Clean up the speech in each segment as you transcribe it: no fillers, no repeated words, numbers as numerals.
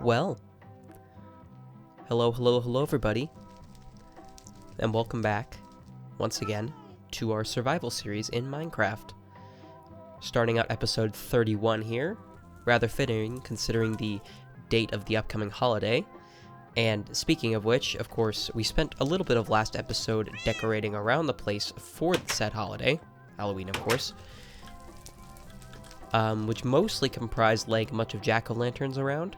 Well, hello everybody, and welcome back, once again, to our survival series in Minecraft. Starting out episode 31 here, rather fitting considering the date of the upcoming holiday. And speaking of which, of course, we spent a little bit of last episode decorating around the place for said holiday, Halloween of course, which mostly comprised laying a bunch of jack-o'-lanterns around,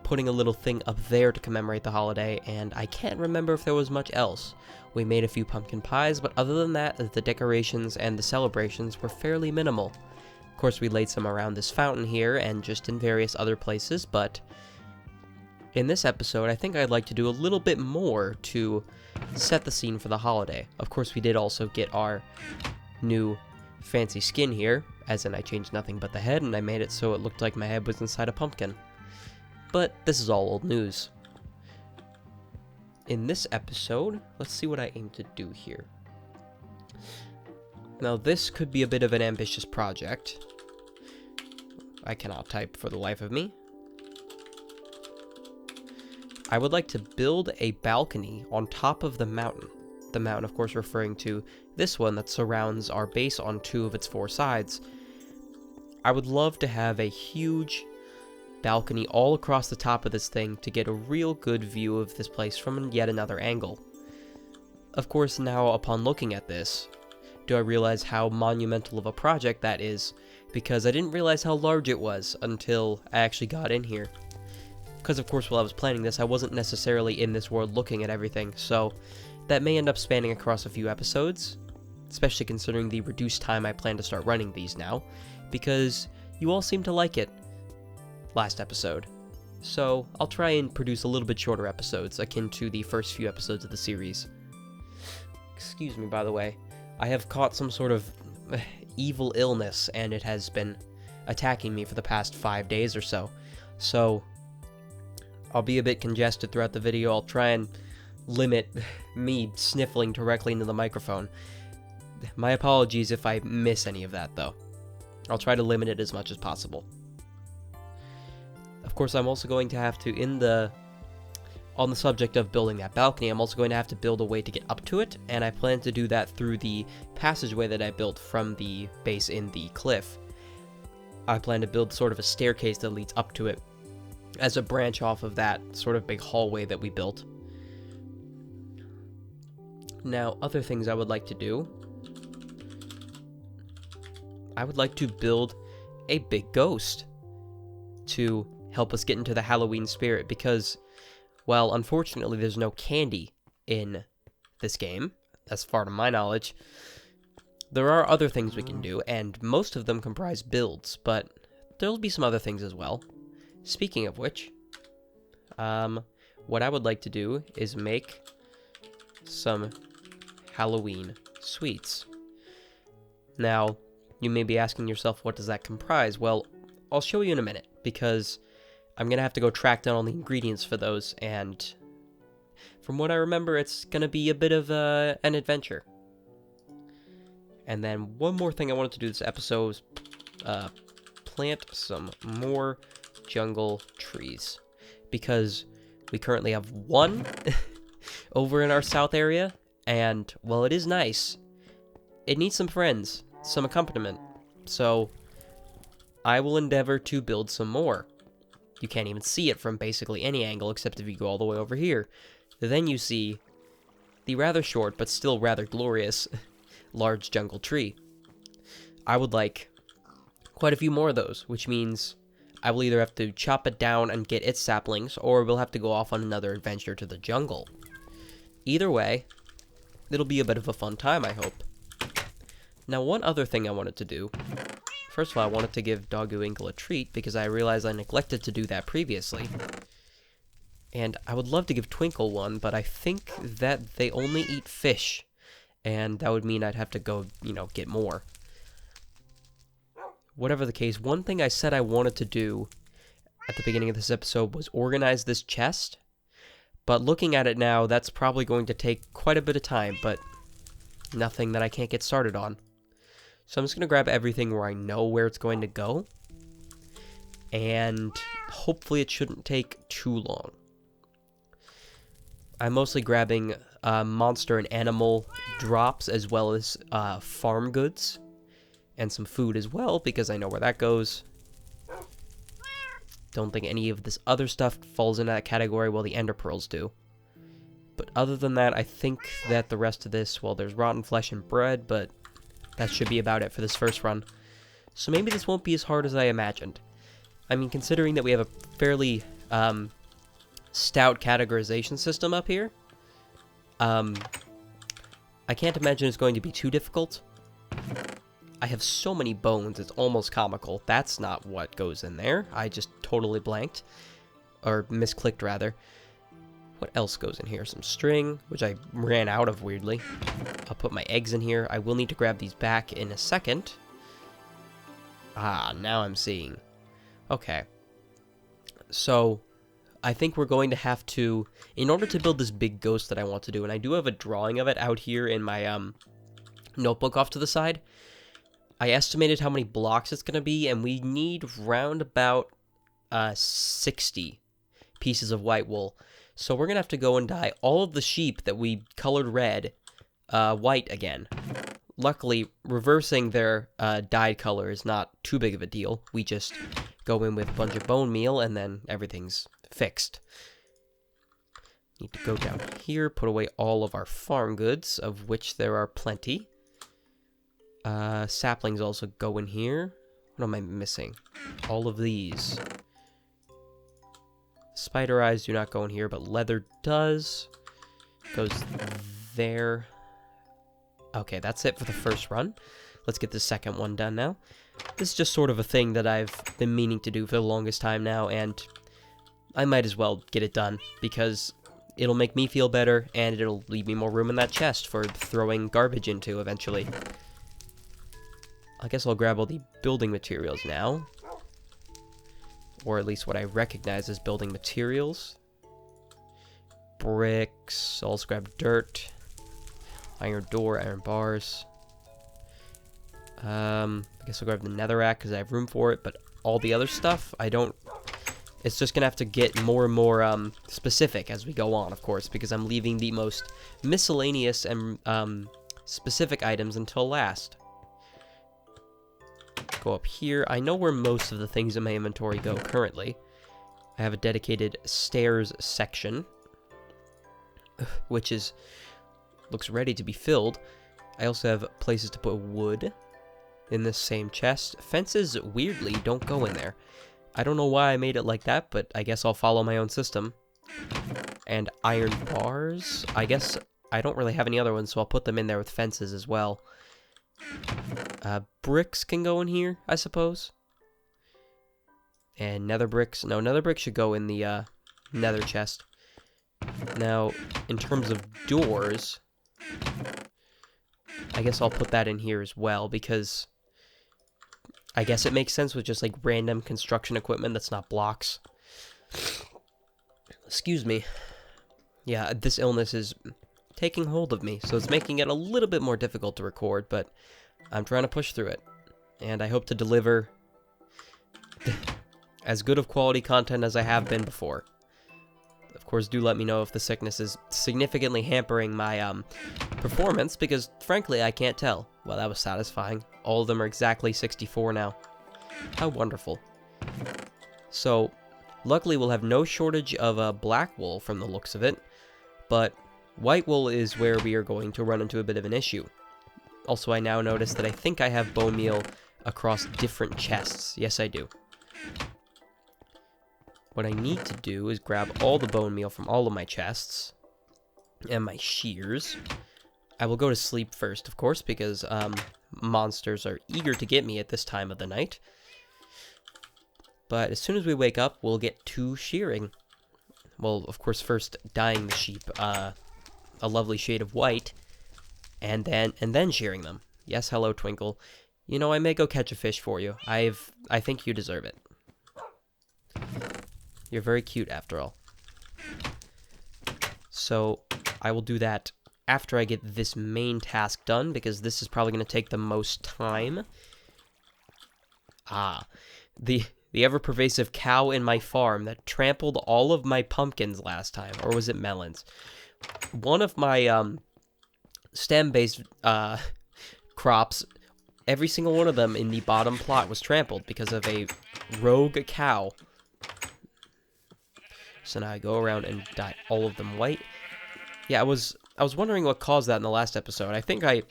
putting a little thing up there to commemorate the holiday, and I can't remember if there was much else. We made a few pumpkin pies, but other than that, the decorations and the celebrations were fairly minimal. Of course, we laid some around this fountain here, and just in various other places, but in this episode, I think I'd like to do a little bit more to set the scene for the holiday. Of course, we did also get our new fancy skin here, as in I changed nothing but the head, and I made it so it looked like my head was inside a pumpkin. But this is all old news. In this episode, let's see what I aim to do here. Now, this could be a bit of an ambitious project. I cannot type for the life of me. I would like to build a balcony on top of the mountain. The mountain, of course, referring to this one that surrounds our base on 2 of its 4 sides. I would love to have a huge balcony all across the top of this thing to get a real good view of this place from yet another angle. Of course, now upon looking at this, do I realize how monumental of a project that is, because I didn't realize how large it was until I actually got in here. Because of course while I was planning this, I wasn't necessarily in this world looking at everything, so that may end up spanning across a few episodes, especially considering the reduced time I plan to start running these now, because you all seem to like it last episode. So I'll try and produce a little bit shorter episodes, akin to the first few episodes of the series. Excuse me, by the way. I have caught some sort of evil illness, and it has been attacking me for the past 5 days or so. So I'll be a bit congested throughout the video. I'll try and limit me sniffling directly into the microphone. My apologies if I miss any of that, though. I'll try to limit it as much as possible. Of course, I'm also going to have to, on the subject of building that balcony, I'm also going to have to build a way to get up to it, and I plan to do that through the passageway that I built from the base in the cliff. I plan to build sort of a staircase that leads up to it as a branch off of that sort of big hallway that we built. Now, other things I would like to do. I would like to build a big ghost to help us get into the Halloween spirit, because, well, unfortunately there's no candy in this game, as far to my knowledge. There are other things we can do, and most of them comprise builds, but there'll be some other things as well. Speaking of which, what I would like to do is make some Halloween sweets. Now, you may be asking yourself, what does that comprise? Well, I'll show you in a minute, because I'm going to have to go track down all the ingredients for those, and from what I remember, it's going to be a bit of an adventure. And then one more thing I wanted to do this episode is plant some more jungle trees, because we currently have one over in our south area, and while it is nice, it needs some friends, some accompaniment, so I will endeavor to build some more. You can't even see it from basically any angle except if you go all the way over here. Then you see the rather short but still rather glorious large jungle tree. I would like quite a few more of those, which means I will either have to chop it down and get its saplings, or we'll have to go off on another adventure to the jungle. Either way, it'll be a bit of a fun time, I hope. Now, one other thing I wanted to do. First of all, I wanted to give Doggo Inkle a treat, because I realized I neglected to do that previously. And I would love to give Twinkle one, but I think that they only eat fish, and that would mean I'd have to go, get more. Whatever the case, one thing I said I wanted to do at the beginning of this episode was organize this chest, but looking at it now, that's probably going to take quite a bit of time, but nothing that I can't get started on. So I'm just going to grab everything where I know where it's going to go, and hopefully it shouldn't take too long. I'm mostly grabbing monster and animal drops as well as farm goods and some food as well because I know where that goes. Don't think any of this other stuff falls into that category, while the ender pearls do. But other than that, I think that the rest of this, well, there's rotten flesh and bread, but that should be about it for this first run. So maybe this won't be as hard as I imagined. I mean, considering that we have a fairly stout categorization system up here, I can't imagine it's going to be too difficult. I have so many bones, it's almost comical. That's not what goes in there. I just totally blanked. Or misclicked, rather. What else goes in here? Some string, which I ran out of, weirdly. I'll put my eggs in here. I will need to grab these back in a second. Ah, now I'm seeing. Okay. So, I think we're going to have to, in order to build this big ghost that I want to do, and I do have a drawing of it out here in my notebook off to the side. I estimated how many blocks it's going to be, and we need round about 60 pieces of white wool. So we're going to have to go and dye all of the sheep that we colored red white again. Luckily, reversing their dyed color is not too big of a deal. We just go in with a bunch of bone meal, and then everything's fixed. Need to go down here, put away all of our farm goods, of which there are plenty. Saplings also go in here. What am I missing? All of these. Spider eyes do not go in here, but leather does. Goes there. Okay, that's it for the first run. Let's get the second one done now. This is just sort of a thing that I've been meaning to do for the longest time now, and I might as well get it done, because it'll make me feel better, and it'll leave me more room in that chest for throwing garbage into eventually. I guess I'll grab all the building materials now. Or at least what I recognize as building materials. Bricks. I'll also grab dirt. Iron door, iron bars. I guess I'll grab the netherrack because I have room for it. But all the other stuff, I don't... It's just going to have to get more and more specific as we go on, of course. Because I'm leaving the most miscellaneous and specific items until last. Go up here. I know where most of the things in my inventory go currently. I have a dedicated stairs section, which looks ready to be filled. I also have places to put wood in this same chest. Fences, weirdly, don't go in there. I don't know why I made it like that, but I guess I'll follow my own system. And iron bars. I guess I don't really have any other ones, so I'll put them in there with fences as well. Bricks can go in here, I suppose. And nether bricks. No, nether bricks should go in the nether chest. Now, in terms of doors, I guess I'll put that in here as well, because I guess it makes sense with just like random construction equipment that's not blocks. Excuse me. Yeah, this illness is taking hold of me, so it's making it a little bit more difficult to record, but I'm trying to push through it, and I hope to deliver as good of quality content as I have been before. Of course, do let me know if the sickness is significantly hampering my performance, because frankly, I can't tell. Well, that was satisfying. All of them are exactly 64 now. How wonderful. So, luckily we'll have no shortage of black wool from the looks of it, but white wool is where we are going to run into a bit of an issue. Also, I now notice that I think I have bone meal across different chests. Yes, I do. What I need to do is grab all the bone meal from all of my chests and my shears. I will go to sleep first, of course, because monsters are eager to get me at this time of the night. But as soon as we wake up, we'll get to shearing. Well, of course, first dyeing the sheep a lovely shade of white, and then shearing them. Yes, hello, Twinkle. You know, I may go catch a fish for you. I think you deserve it. You're very cute, after all. So, I will do that after I get this main task done, because this is probably going to take the most time. Ah, the The ever-pervasive cow in my farm that trampled all of my pumpkins last time. Or was it melons? One of my stem-based crops, every single one of them in the bottom plot was trampled because of a rogue cow. So now I go around and dye all of them white. Yeah, I was wondering what caused that in the last episode. I think I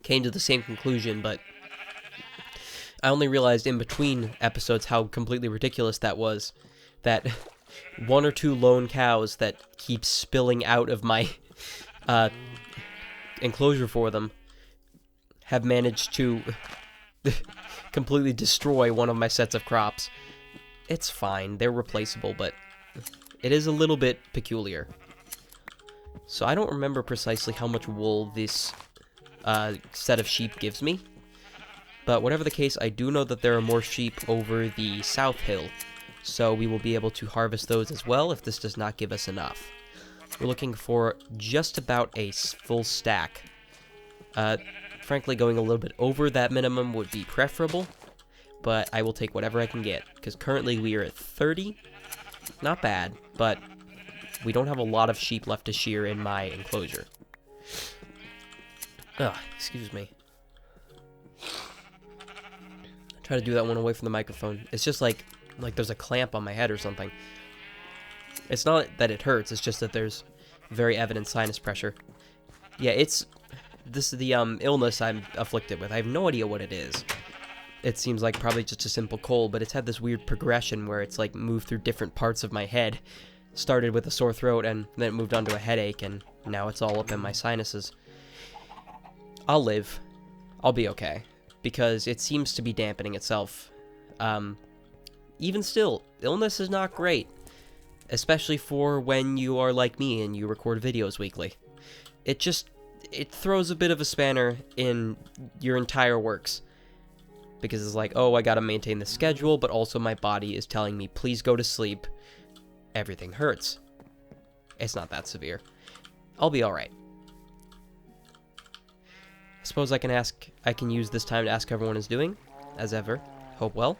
came to the same conclusion, but I only realized in between episodes how completely ridiculous that was. That one or two lone cows that keep spilling out of my enclosure for them have managed to completely destroy one of my sets of crops. It's fine, they're replaceable, but it is a little bit peculiar. So I don't remember precisely how much wool this set of sheep gives me. But whatever the case, I do know that there are more sheep over the south hill. So we will be able to harvest those as well if this does not give us enough. We're looking for just about a full stack. Frankly, going a little bit over that minimum would be preferable. But I will take whatever I can get. Because currently we are at 30. Not bad, but we don't have a lot of sheep left to shear in my enclosure. Excuse me. Try to do that one away from the microphone. It's just like there's a clamp on my head or something. It's not that it hurts, it's just that there's very evident sinus pressure. Yeah, this is the illness I'm afflicted with. I have no idea what it is. It seems like probably just a simple cold, but it's had this weird progression where it's like moved through different parts of my head. Started with a sore throat and then it moved on to a headache, and now it's all up in my sinuses. I'll live. I'll be okay. Because it seems to be dampening itself. Even still, illness is not great. Especially for when you are like me and you record videos weekly. It throws a bit of a spanner in your entire works. Because it's like, oh, I gotta maintain the schedule, but also my body is telling me, please go to sleep. Everything hurts. It's not that severe. I'll be alright. I suppose I can use this time to ask how everyone is doing, as ever. Hope well.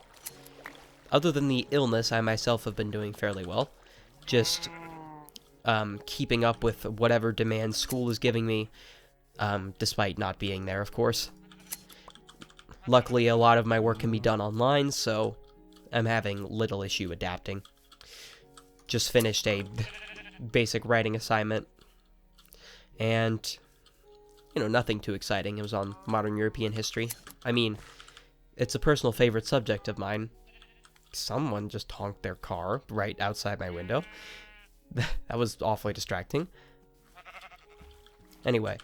Other than the illness, I myself have been doing fairly well. Just keeping up with whatever demands school is giving me, despite not being there, of course. Luckily, a lot of my work can be done online, so I'm having little issue adapting. Just finished a basic writing assignment, and nothing too exciting. It was on modern European history. I mean, it's a personal favorite subject of mine. Someone just honked their car right outside my window. That was awfully distracting. Anyway,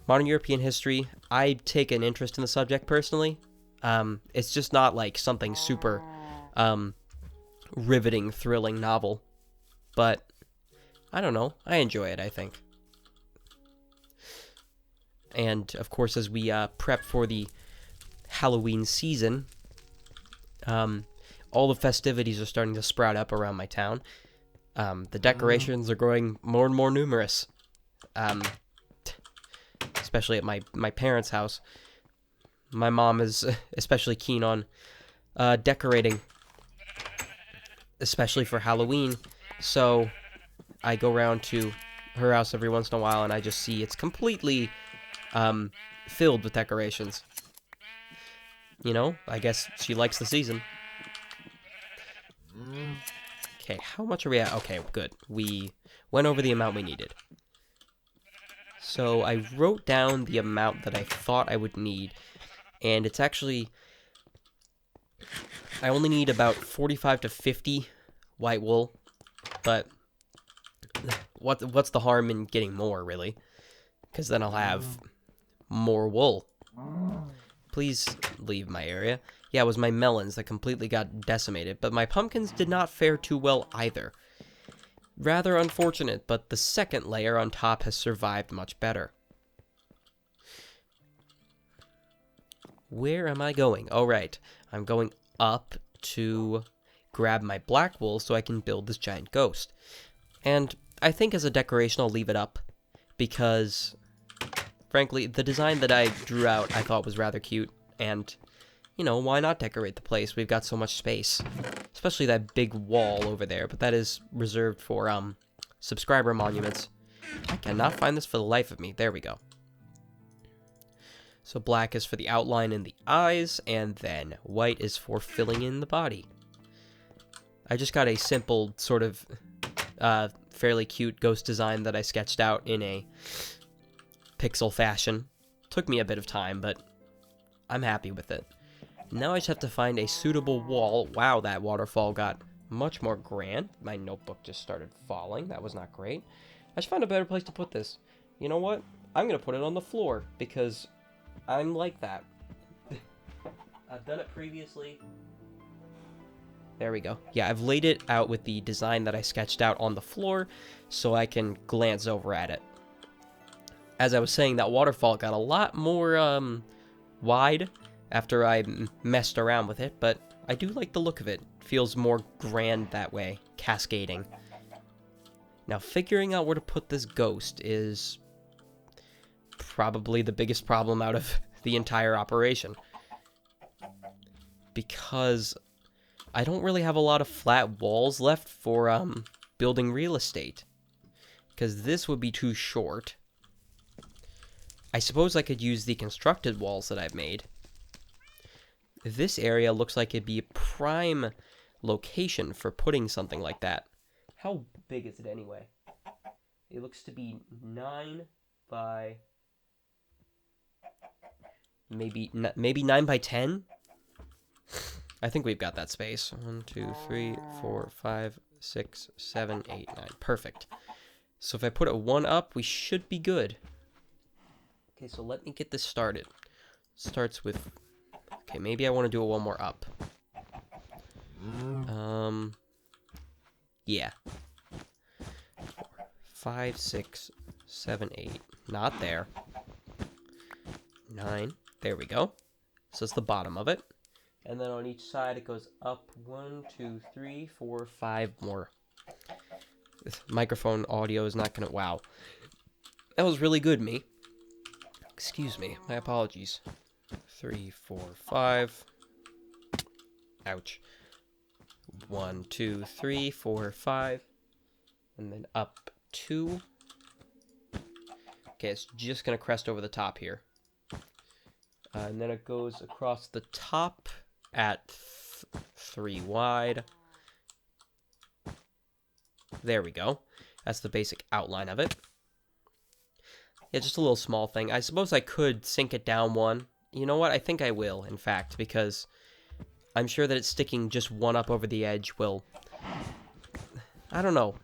modern European history, I take an interest in the subject personally. It's just not like something super riveting, thrilling novel. But, I don't know, I enjoy it, I think. And, of course, as we prep for the Halloween season, all the festivities are starting to sprout up around my town. The decorations are growing more and more numerous. Especially at my parents' house. My mom is especially keen on decorating, especially for Halloween. So I go around to her house every once in a while, and I just see it's completely filled with decorations. I guess she likes the season. Okay, how much are we at? Okay, good. We went over the amount we needed. So I wrote down the amount that I thought I would need, and it's actually, I only need about 45 to 50 white wool, but what's the harm in getting more, really? Because then I'll have more wool. Please leave my area. Yeah, it was my melons that completely got decimated, but my pumpkins did not fare too well either. Rather unfortunate, but the second layer on top has survived much better. Where am I going? Oh, right. I'm going up to grab my black wool so I can build this giant ghost. And I think as a decoration I'll leave it up, because, frankly, the design that I drew out I thought was rather cute, and you know, why not decorate the place? We've got so much space. Especially that big wall over there, but that is reserved for, subscriber monuments. I cannot find this for the life of me. There we go. So black is for the outline in the eyes, and then white is for filling in the body. I just got a simple, sort of, fairly cute ghost design that I sketched out in a pixel fashion. Took me a bit of time, but I'm happy with it. Now I just have to find a suitable wall. Wow, that waterfall got much more grand. My notebook just started falling. That was not great. I should find a better place to put this. You know what? I'm going to put it on the floor, because I'm like that. I've done it previously. There we go. Yeah, I've laid it out with the design that I sketched out on the floor, so I can glance over at it. As I was saying, that waterfall got a lot more, wide after I messed around with it, but I do like the look of it. Feels more grand that way, cascading. Now, figuring out where to put this ghost is probably the biggest problem out of the entire operation. Because I don't really have a lot of flat walls left for, building real estate. Because this would be too short. I suppose I could use the constructed walls that I've made. This area looks like it'd be a prime location for putting something like that. How big is it anyway? It looks to be 9 by... Maybe 9 by 10? I think we've got that space. 1, 2, 3, 4, 5, 6, 7, 8, 9. Perfect. So if I put it 1 up, we should be good. Okay, so let me get this started. Starts with... Okay, maybe I want to do it 1 more up. Yeah. 4, 5, 6, 7, 8. Not there. 9. There we go. So it's the bottom of it. And then on each side it goes up 1, 2, 3, 4, 5 more. This microphone audio is not gonna... Wow. That was really good, me. Excuse me. My apologies. 3, 4, 5. Ouch. 1, 2, 3, 4, 5. And then up 2. Okay, it's just gonna crest over the top here. And then it goes across the top at 3 wide. There we go. That's the basic outline of it. Yeah, just a little small thing. I suppose I could sink it down 1. You know what? I think I will, in fact, because I'm sure that it's sticking just 1 up over the edge will... I don't know.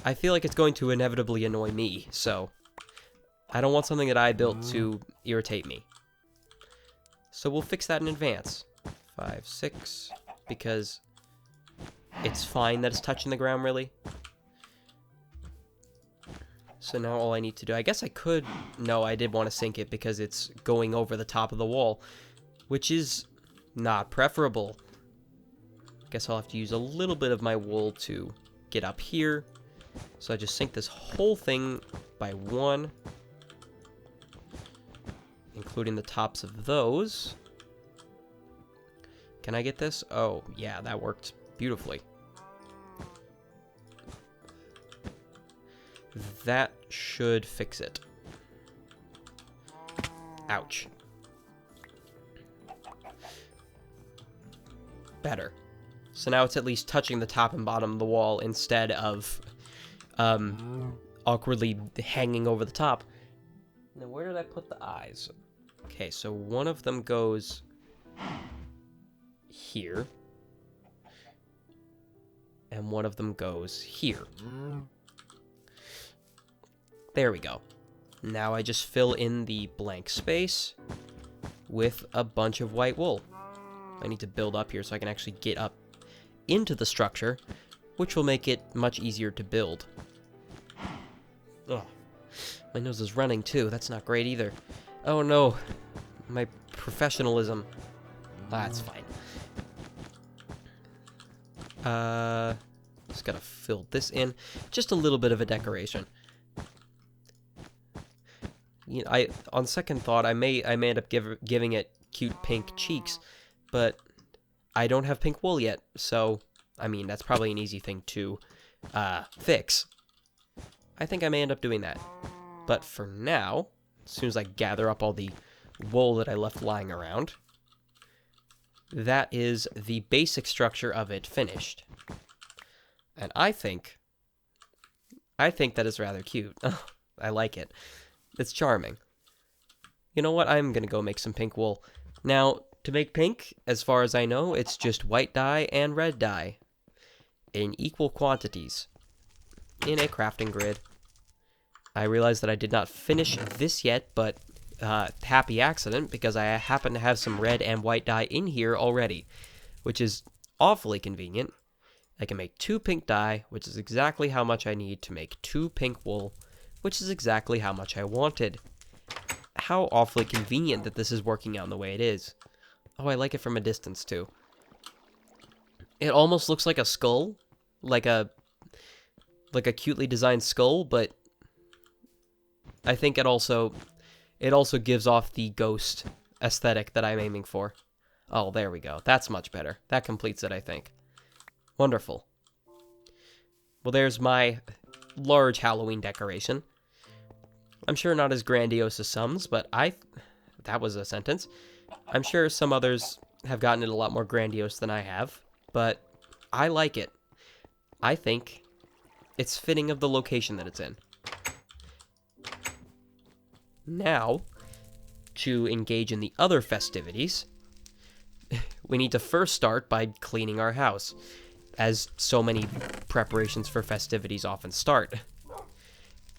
I feel like it's going to inevitably annoy me, so... I don't want something that I built to irritate me. So we'll fix that in advance. 5, 6, because it's fine that it's touching the ground, really. So now all I need to do... I guess I could... No, I did want to sink it because it's going over the top of the wall, which is not preferable. Guess I'll have to use a little bit of my wool to get up here. So I just sink this whole thing by 1. Including the tops of those. Can I get this? Oh, yeah, that worked beautifully. That should fix it. Ouch. Better. So now it's at least touching the top and bottom of the wall instead of awkwardly hanging over the top. Now, where did I put the eyes? Okay, so one of them goes here. And one of them goes here. There we go. Now I just fill in the blank space with a bunch of white wool. I need to build up here so I can actually get up into the structure, which will make it much easier to build. Ugh. My nose is running too. That's not great either. Oh no. My professionalism. That's fine. Just gotta fill this in. Just a little bit of a decoration. You know, on second thought, I may end up giving it cute pink cheeks, but I don't have pink wool yet, so, I mean, that's probably an easy thing to fix. I think I may end up doing that. But for now, as soon as I gather up all the wool that I left lying around, that is the basic structure of it finished. And I think that is rather cute. I like it. It's charming. You know what? I'm going to go make some pink wool. Now, to make pink, as far as I know, it's just white dye and red dye in equal quantities in a crafting grid. I realized that I did not finish this yet, but happy accident, because I happen to have some red and white dye in here already, which is awfully convenient. I can make 2 pink dye, which is exactly how much I need to make 2 pink wool, which is exactly how much I wanted. How awfully convenient that this is working out in the way it is. Oh, I like it from a distance, too. It almost looks like a skull, like a cutely designed skull, but I think it also gives off the ghost aesthetic that I'm aiming for. Oh, there we go. That's much better. That completes it, I think. Wonderful. Well, there's my large Halloween decoration. I'm sure not as grandiose as some's, but that was a sentence. I'm sure some others have gotten it a lot more grandiose than I have, but I like it. I think it's fitting of the location that it's in. Now, to engage in the other festivities, we need to first start by cleaning our house, as so many preparations for festivities often start.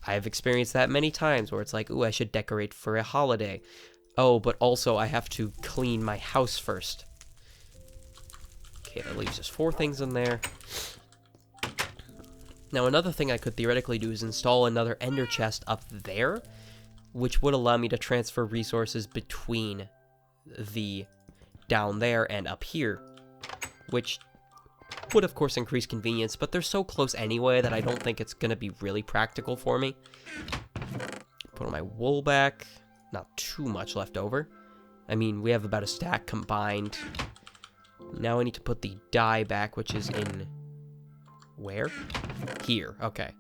I have experienced that many times where it's like, ooh, I should decorate for a holiday. Oh, but also I have to clean my house first. Okay, that leaves just 4 things in there. Now, another thing I could theoretically do is install another ender chest up there, which would allow me to transfer resources between the down there and up here, which would of course increase convenience, but they're so close anyway that I don't think it's going to be really practical for me. Put my wool back, not too much left over. I mean, we have about a stack combined. Now I need to put the dye back, which is in... where? Here, okay.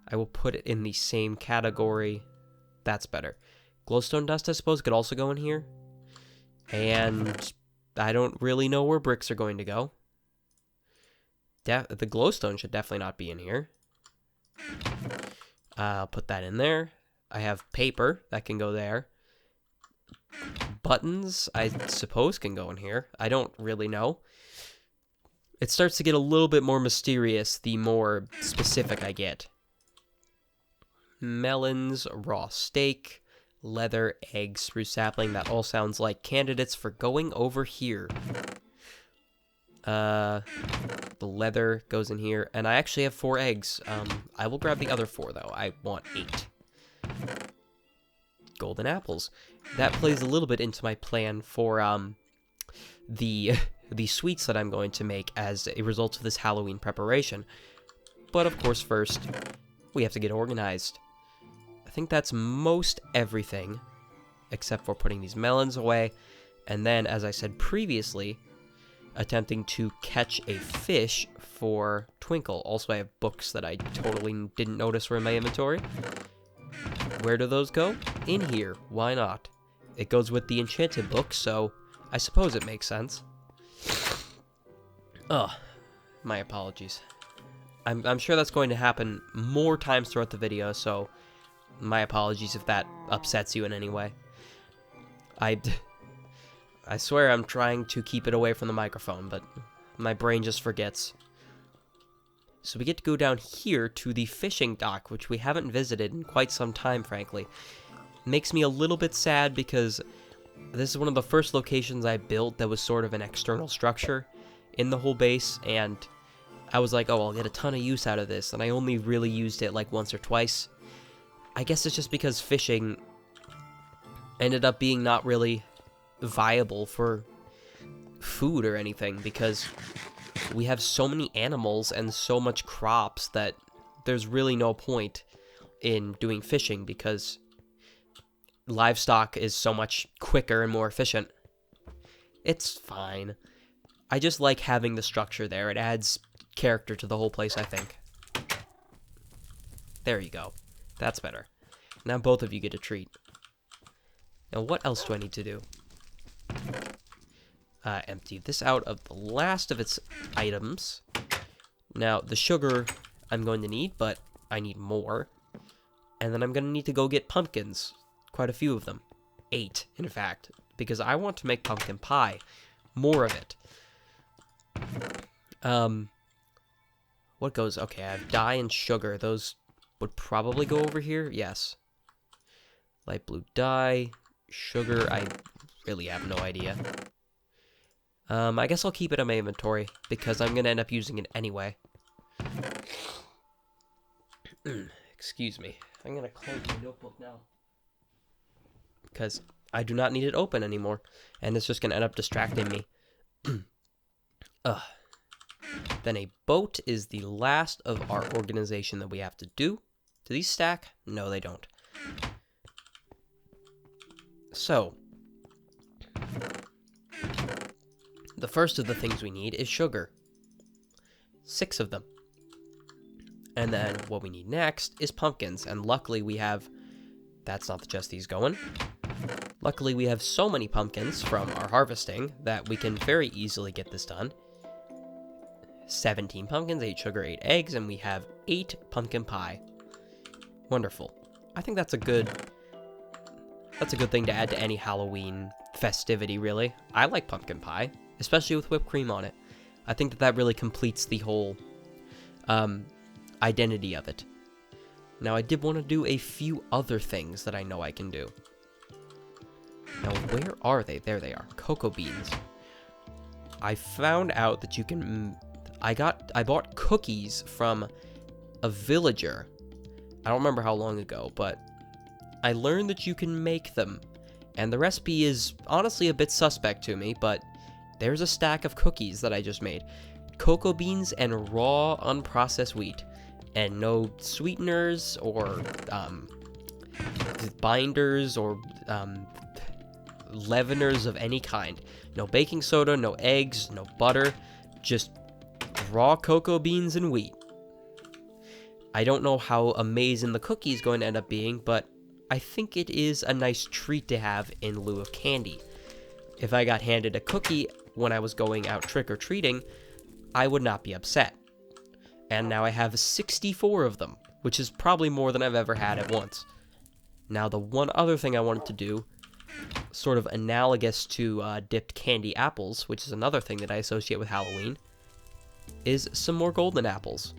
I will put it in the same category. That's better. Glowstone dust, I suppose, could also go in here. And I don't really know where bricks are going to go. The glowstone should definitely not be in here. I'll put that in there. I have paper that can go there. Buttons, I suppose, can go in here. I don't really know. It starts to get a little bit more mysterious the more specific I get. Melons, raw steak, leather, eggs, spruce sapling. That all sounds like candidates for going over here. The leather goes in here, and I actually have 4 eggs. I will grab the other 4, though. I want 8. Golden apples. That plays a little bit into my plan for, the sweets that I'm going to make as a result of this Halloween preparation. But, of course, first, we have to get organized. I think that's most everything, except for putting these melons away, and then, as I said previously, attempting to catch a fish for Twinkle. Also, I have books that I totally didn't notice were in my inventory. Where do those go? In here. Why not? It goes with the enchanted book, so I suppose it makes sense. Ugh. My apologies. I'm sure that's going to happen more times throughout the video, so my apologies if that upsets you in any way. I swear I'm trying to keep it away from the microphone, but my brain just forgets. So we get to go down here to the fishing dock, which we haven't visited in quite some time, frankly. It makes me a little bit sad because this is one of the first locations I built that was sort of an external structure in the whole base, and I was like, oh, I'll get a ton of use out of this, and I only really used it like once or twice. I guess it's just because fishing ended up being not really viable for food or anything, because we have so many animals and so much crops that there's really no point in doing fishing, because livestock is so much quicker and more efficient. It's fine. I just like having the structure there. It adds character to the whole place, I think. There you go. That's better. Now both of you get a treat. Now what else do I need to do? Empty this out of the last of its items. Now, the sugar I'm going to need, but I need more. And then I'm going to need to go get pumpkins. Quite a few of them. 8, in fact. Because I want to make pumpkin pie. More of it. What goes? Okay, I have dye and sugar. Those would probably go over here. Yes. Light blue dye. Sugar. I really have no idea. I guess I'll keep it in my inventory, because I'm going to end up using it anyway. Excuse me. I'm going to close my notebook now. Because I do not need it open anymore, and it's just going to end up distracting me. Then a boat is the last of our organization that we have to do. Do these stack? No, they don't. So, the first of the things we need is sugar. 6 of them. And then what we need next is pumpkins. And luckily we have... That's not just these going. Luckily we have so many pumpkins from our harvesting that we can very easily get this done. 17 pumpkins, 8 sugar, 8 eggs, and we have 8 pumpkin pie. Wonderful. I think that's a good thing to add to any Halloween festivity, really. I like pumpkin pie, especially with whipped cream on it. I think that really completes the whole identity of it. Now, I did want to do a few other things that I know I can do. Now, where are they? There they are. Cocoa beans. I found out that you can... I bought cookies from a villager. I don't remember how long ago, but I learned that you can make them. And the recipe is honestly a bit suspect to me, but there's a stack of cookies that I just made. Cocoa beans and raw unprocessed wheat. And no sweeteners or binders or leaveners of any kind. No baking soda, no eggs, no butter, just raw cocoa beans and wheat. I don't know how amazing the cookie is going to end up being, but I think it is a nice treat to have in lieu of candy. If I got handed a cookie when I was going out trick-or-treating, I would not be upset. And now I have 64 of them, which is probably more than I've ever had at once. Now, the one other thing I wanted to do, sort of analogous to dipped candy apples, which is another thing that I associate with Halloween, is some more golden apples.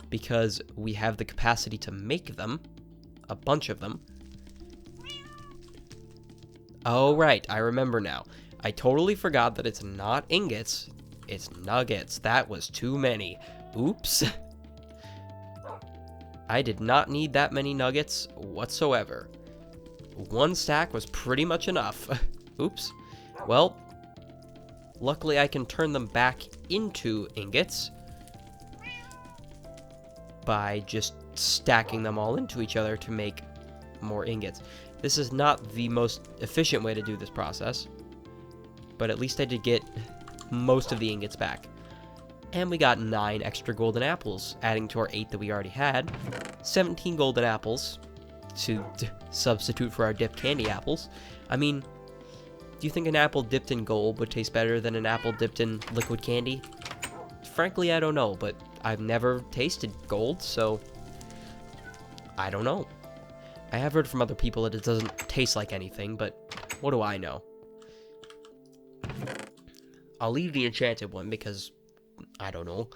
Because we have the capacity to make them, a bunch of them. Oh, right, I remember now. I totally forgot that it's not ingots, it's nuggets. That was too many. Oops. I did not need that many nuggets whatsoever. 1 stack was pretty much enough. Oops. Well, luckily I can turn them back into ingots by just stacking them all into each other to make more ingots. This is not the most efficient way to do this process, but at least I did get most of the ingots back. And we got 9 extra golden apples, adding to our 8 that we already had. 17 golden apples to substitute for our dipped candy apples. I mean, do you think an apple dipped in gold would taste better than an apple dipped in liquid candy? Frankly, I don't know, but I've never tasted gold, so I don't know. I have heard from other people that it doesn't taste like anything, but what do I know? I'll leave the enchanted one because I don't know.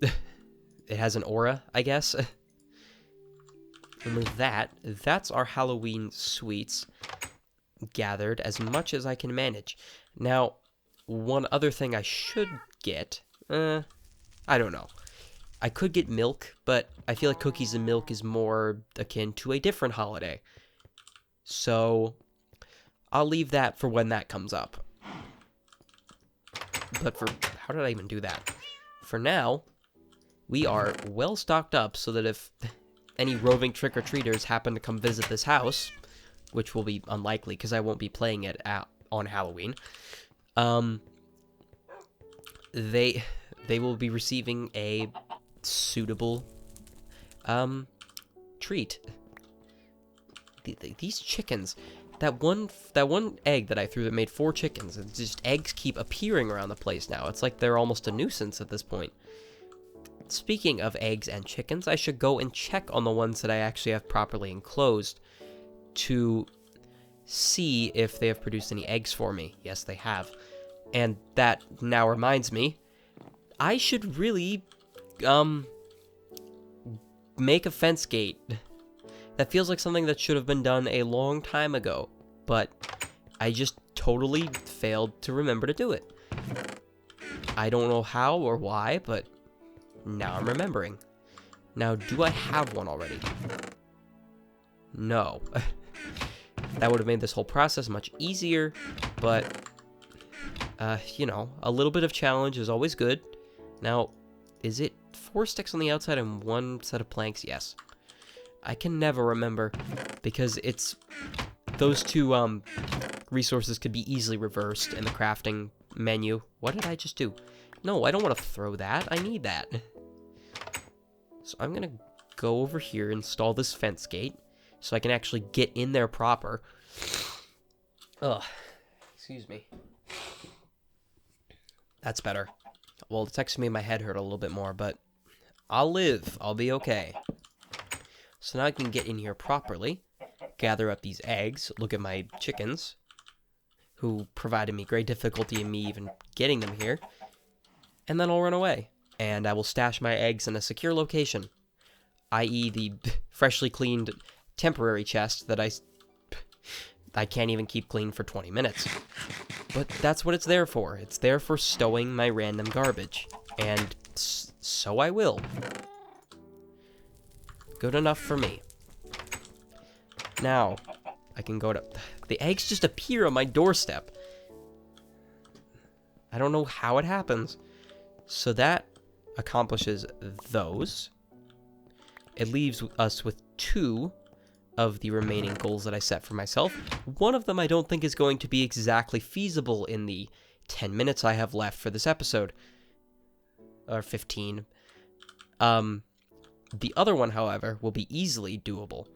It has an aura, I guess. And with that, that's our Halloween sweets gathered as much as I can manage. Now, one other thing I should get, I don't know. I could get milk, but I feel like cookies and milk is more akin to a different holiday. So, I'll leave that for when that comes up. But how did I even do that? For now, we are well stocked up so that if any roving trick-or-treaters happen to come visit this house, which will be unlikely because I won't be playing it on Halloween, they will be receiving a suitable treat. These chickens, that one egg that I threw that made 4 chickens, it's just eggs keep appearing around the place now. It's like they're almost a nuisance at this point. Speaking of eggs and chickens, I should go and check on the ones that I actually have properly enclosed to see if they have produced any eggs for me. Yes, they have. And that now reminds me, I should really, make a fence gate. That feels like something that should have been done a long time ago, but I just totally failed to remember to do it. I don't know how or why, but now I'm remembering. Now, do I have one already? No. That would have made this whole process much easier, but, you know, a little bit of challenge is always good. Now, is it 4 sticks on the outside and 1 set of planks? Yes. I can never remember, because it's... Those 2, resources could be easily reversed in the crafting menu. What did I just do? No, I don't want to throw that. I need that. So I'm going to go over here, install this fence gate, so I can actually get in there proper. Ugh. Excuse me. That's better. Well, it's actually made my head hurt a little bit more, but I'll live. I'll be okay. So now I can get in here properly, gather up these eggs, look at my chickens, who provided me great difficulty in me even getting them here, and then I'll run away, and I will stash my eggs in a secure location, i.e. the freshly cleaned temporary chest that I can't even keep clean for 20 minutes. But that's what it's there for. It's there for stowing my random garbage, and so I will. Good enough for me. Now, I can go to... The eggs just appear on my doorstep. I don't know how it happens. So that accomplishes those. It leaves us with 2 of the remaining goals that I set for myself. One of them I don't think is going to be exactly feasible in the 10 minutes I have left for this episode. Or 15. The other one, however, will be easily doable.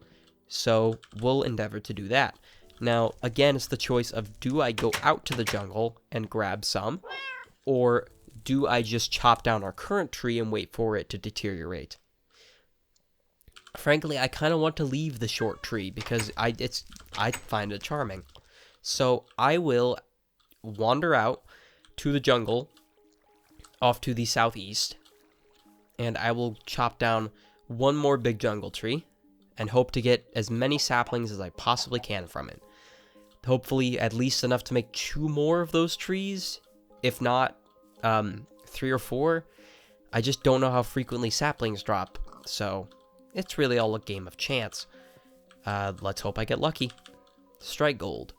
So we'll endeavor to do that. Now, again, it's the choice of, do I go out to the jungle and grab some? Or do I just chop down our current tree and wait for it to deteriorate? Frankly, I kind of want to leave the short tree because I find it charming. So I will wander out to the jungle off to the southeast, and I will chop down 1 more big jungle tree and hope to get as many saplings as I possibly can from it. Hopefully at least enough to make 2 more of those trees, if not 3 or 4. I just don't know how frequently saplings drop, so it's really all a game of chance. Let's hope I get lucky. Strike gold.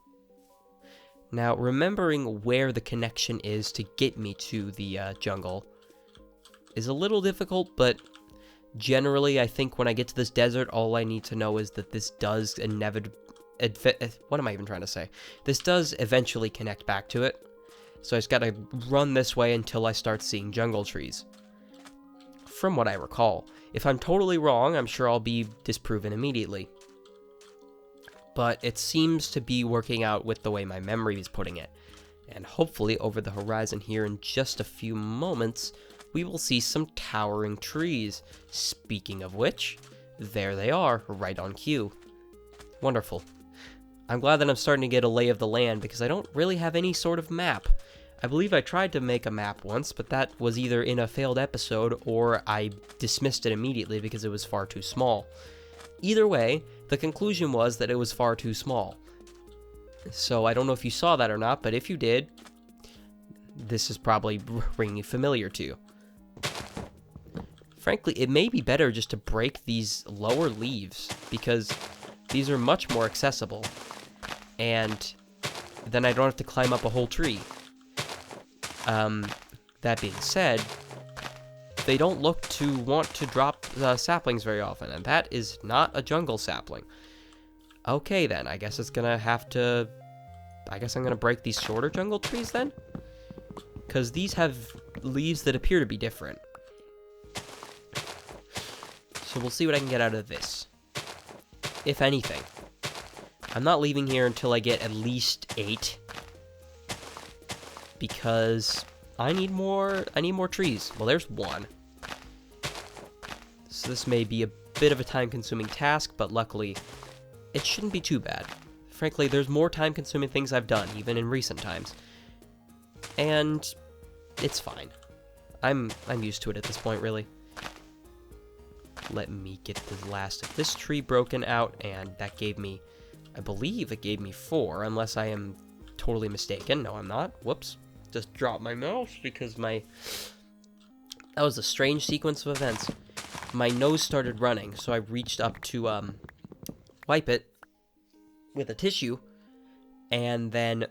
Now, remembering where the connection is to get me to the jungle is a little difficult, but generally, I think when I get to this desert, all I need to know is that this does what am I even trying to say? This does eventually connect back to it. So I just gotta run this way until I start seeing jungle trees. From what I recall. If I'm totally wrong, I'm sure I'll be disproven immediately. But it seems to be working out with the way my memory is putting it. And hopefully, over the horizon here in just a few moments, we will see some towering trees. Speaking of which, there they are, right on cue. Wonderful. I'm glad that I'm starting to get a lay of the land, because I don't really have any sort of map. I believe I tried to make a map once, but that was either in a failed episode, or I dismissed it immediately because it was far too small. Either way, the conclusion was that it was far too small. So I don't know if you saw that or not, but if you did, this is probably ringing familiar to you. Frankly, it may be better just to break these lower leaves, because these are much more accessible, and then I don't have to climb up a whole tree. That being said, they don't look to want to drop saplings very often, and that is not a jungle sapling. Okay, then. I guess it's gonna have to... I guess I'm gonna break these shorter jungle trees, then? Because these have leaves that appear to be different. So we'll see what I can get out of this. If anything. I'm not leaving here until I get at least 8. Because I need more trees. Well, there's 1. So this may be a bit of a time-consuming task, but luckily, it shouldn't be too bad. Frankly, there's more time-consuming things I've done, even in recent times. And it's fine. I'm used to it at this point, really. Let me get the last of this tree broken out, and that gave me, I believe it gave me 4, unless I am totally mistaken. No, I'm not. Whoops. Just dropped my mouse because that was a strange sequence of events. My nose started running, so I reached up to, wipe it with a tissue, and then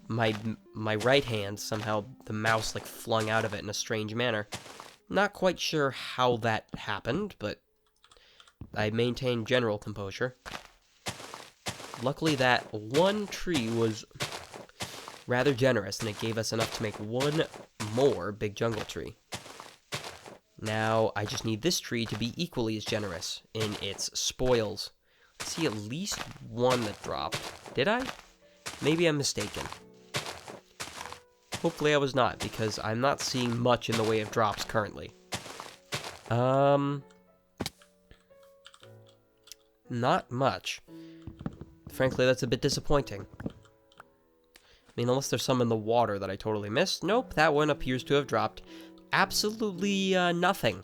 my right hand, somehow the mouse, like, flung out of it in a strange manner. Not quite sure how that happened, but I maintained general composure. Luckily, that one tree was rather generous, and it gave us enough to make 1 more big jungle tree. Now, I just need this tree to be equally as generous in its spoils. I see at least 1 that dropped. Did I? Maybe I'm mistaken. Hopefully I was not, because I'm not seeing much in the way of drops currently. Not much. Frankly, that's a bit disappointing. I mean, unless there's some in the water that I totally missed. Nope, that one appears to have dropped. Absolutely, nothing.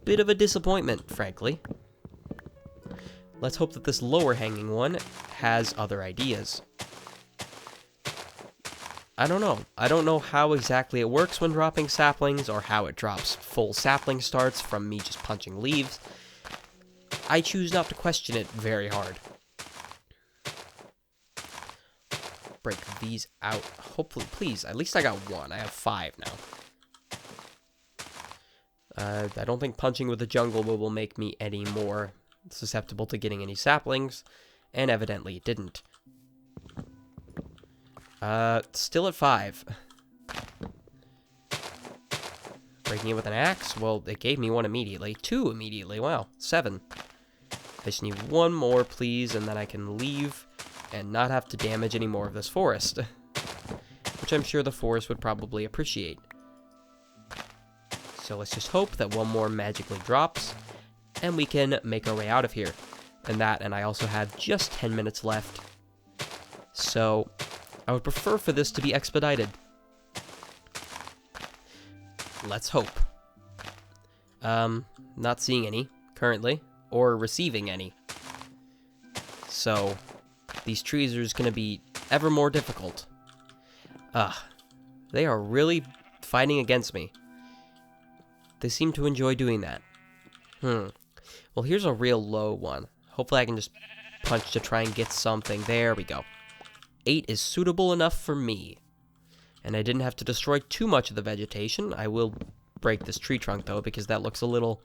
Bit of a disappointment, frankly. Let's hope that this lower hanging one has other ideas. I don't know. I don't know how exactly it works when dropping saplings, or how it drops full sapling starts from me just punching leaves. I choose not to question it very hard. Break these out. Hopefully, please. At least I got 1. I have 5 now. I don't think punching with the jungle will make me any more susceptible to getting any saplings, and evidently it didn't. Still at 5. Breaking it with an axe? Well, it gave me 1 immediately. 2 immediately. Wow. 7. I just need 1 more, please, and then I can leave and not have to damage any more of this forest. Which I'm sure the forest would probably appreciate. So let's just hope that 1 more magically drops, and we can make our way out of here. And I also have just 10 minutes left. So I would prefer for this to be expedited. Let's hope. Not seeing any currently, or receiving any. So these trees are just going to be ever more difficult. They are really fighting against me. They seem to enjoy doing that. Well, here's a real low one. Hopefully I can just punch to try and get something. There we go. 8 is suitable enough for me. And I didn't have to destroy too much of the vegetation. I will break this tree trunk, though, because that looks a little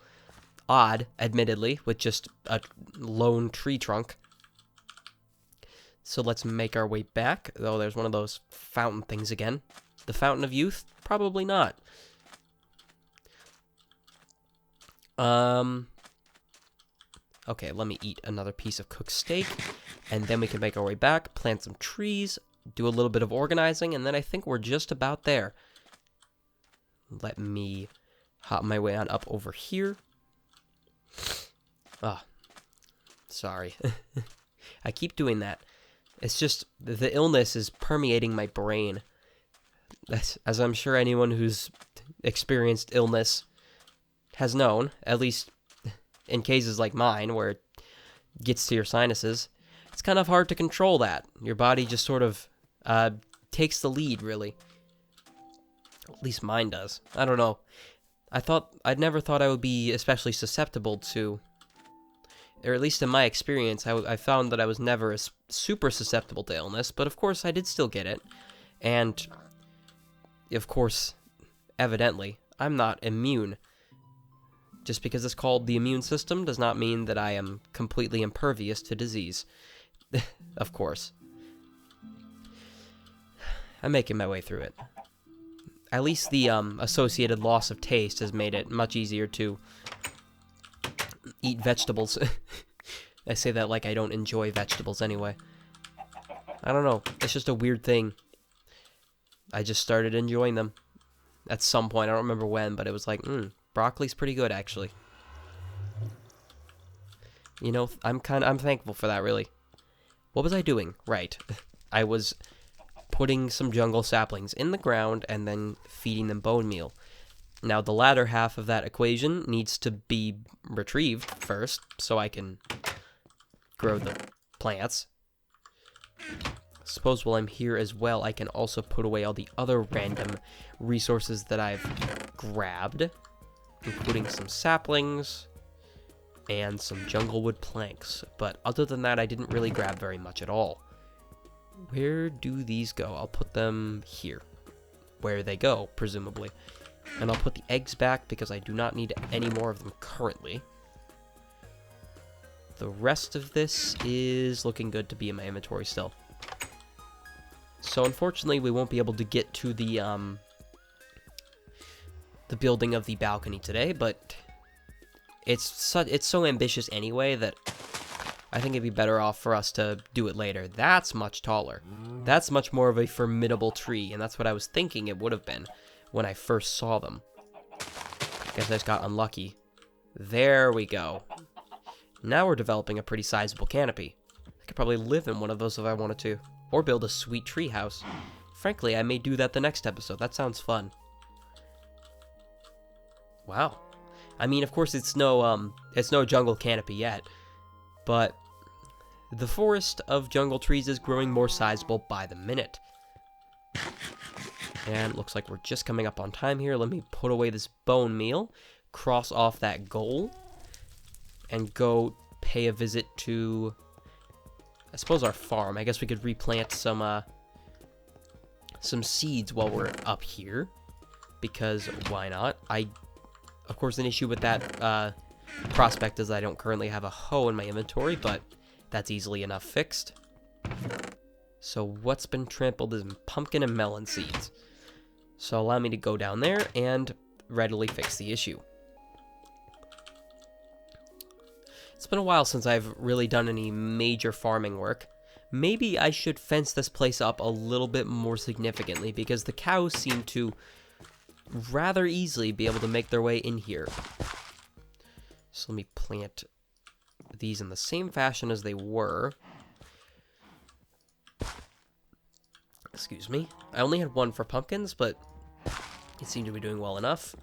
odd, admittedly, with just a lone tree trunk. So let's make our way back. Oh, there's one of those fountain things again. The Fountain of Youth? Probably not. Okay, let me eat another piece of cooked steak, and then we can make our way back, plant some trees, do a little bit of organizing, and then I think we're just about there. Let me hop my way on up over here. Sorry. I keep doing that. It's just, the illness is permeating my brain. As I'm sure anyone who's experienced illness has known, at least in cases like mine, where it gets to your sinuses, it's kind of hard to control that. Your body just sort of takes the lead, really. At least mine does. I don't know. I'd never thought I would be especially susceptible to, or at least in my experience, I found that I was never super susceptible to illness, but of course I did still get it. And, of course, evidently, I'm not immune. Just because it's called the immune system does not mean that I am completely impervious to disease. Of course. I'm making my way through it. At least the associated loss of taste has made it much easier to eat vegetables. I say that like I don't enjoy vegetables anyway. I don't know. It's just a weird thing. I just started enjoying them at some point. I don't remember when, but it was like, broccoli's pretty good, actually. You know, I'm thankful for that, really. What was I doing? Right. I was putting some jungle saplings in the ground and then feeding them bone meal. Now, the latter half of that equation needs to be retrieved first, so I can grow the plants. Suppose while I'm here as well, I can also put away all the other random resources that I've grabbed, including some saplings and some jungle wood planks. But other than that, I didn't really grab very much at all. Where do these go? I'll put them here, where they go, presumably. And I'll put the eggs back because I do not need any more of them currently. The rest of this is looking good to be in my inventory still. So unfortunately, we won't be able to get to the building of the balcony today, but it's so ambitious anyway that I think it'd be better off for us to do it later. That's much taller. That's much more of a formidable tree, and that's what I was thinking it would have been when I first saw them. Guess I just got unlucky. There we go. Now we're developing a pretty sizable canopy. I could probably live in one of those if I wanted to. Or build a sweet tree house. Frankly, I may do that the next episode. That sounds fun. Wow. I mean, of course, it's no jungle canopy yet, but the forest of jungle trees is growing more sizable by the minute. And it looks like we're just coming up on time here. Let me put away this bone meal, cross off that goal, and go pay a visit to, I suppose, our farm. I guess we could replant some seeds while we're up here, because why not? Of course, an issue with that prospect is I don't currently have a hoe in my inventory, but that's easily enough fixed. So what's been trampled is pumpkin and melon seeds. So allow me to go down there and readily fix the issue. It's been a while since I've really done any major farming work. Maybe I should fence this place up a little bit more significantly, because the cows seem to rather easily be able to make their way in here. So let me plant these in the same fashion as they were. Excuse me. I only had one for pumpkins, but it seemed to be doing well enough.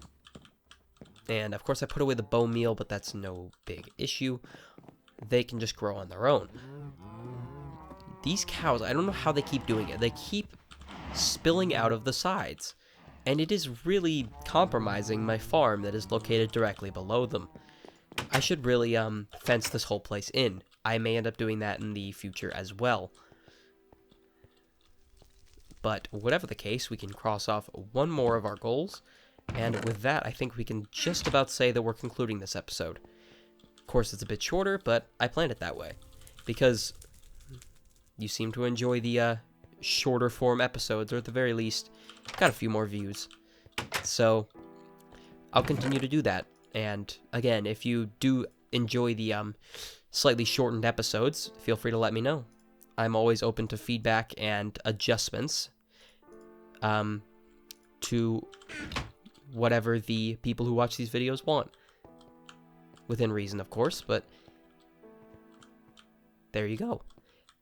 And of course I put away the bone meal, but that's no big issue. They can just grow on their own. These cows, I don't know how they keep doing it. They keep spilling out of the sides. And it is really compromising my farm that is located directly below them. I should really fence this whole place in. I may end up doing that in the future as well. But whatever the case, we can cross off one more of our goals. And with that, I think we can just about say that we're concluding this episode. Of course, it's a bit shorter, but I planned it that way. Because you seem to enjoy the shorter form episodes, or at the very least, got a few more views. So I'll continue to do that. And again, if you do enjoy the slightly shortened episodes, feel free to let me know. I'm always open to feedback and adjustments to whatever the people who watch these videos want. Within reason, of course, but there you go.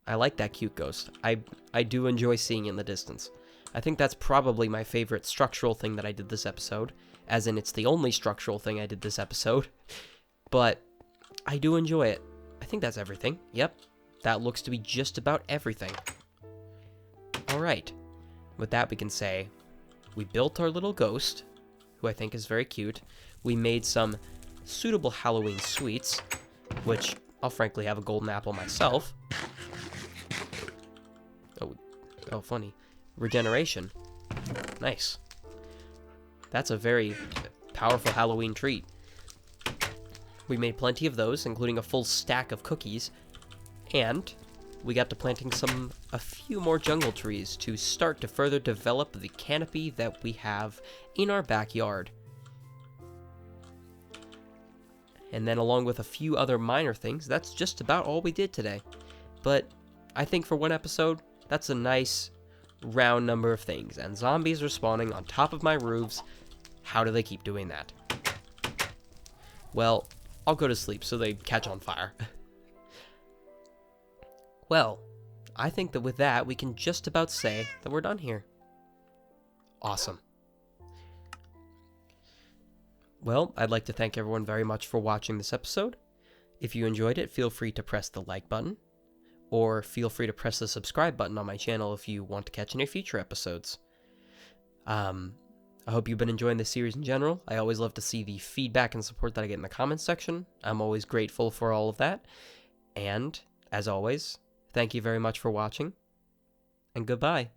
I like that cute ghost. I do enjoy seeing it in the distance. I think that's probably my favorite structural thing that I did this episode, as in it's the only structural thing I did this episode, but I do enjoy it. I think that's everything. Yep, that looks to be just about everything. Alright, with that we can say, we built our little ghost, who I think is very cute. We made some suitable Halloween sweets, which I'll frankly have a golden apple myself. Oh, funny. Regeneration. Nice. That's a very powerful Halloween treat. We made plenty of those, including a full stack of cookies, and we got to planting a few more jungle trees to start to further develop the canopy that we have in our backyard. And then along with a few other minor things, that's just about all we did today. But I think for one episode, that's a nice round number of things. And zombies are spawning on top of my roofs. How do they keep doing that? Well, I'll go to sleep so they catch on fire. Well, I think that with that, we can just about say that we're done here. Awesome. Well, I'd like to thank everyone very much for watching this episode. If you enjoyed it, feel free to press the like button, or feel free to press the subscribe button on my channel if you want to catch any future episodes. I hope you've been enjoying this series in general. I always love to see the feedback and support that I get in the comments section. I'm always grateful for all of that. And, as always, thank you very much for watching, and goodbye.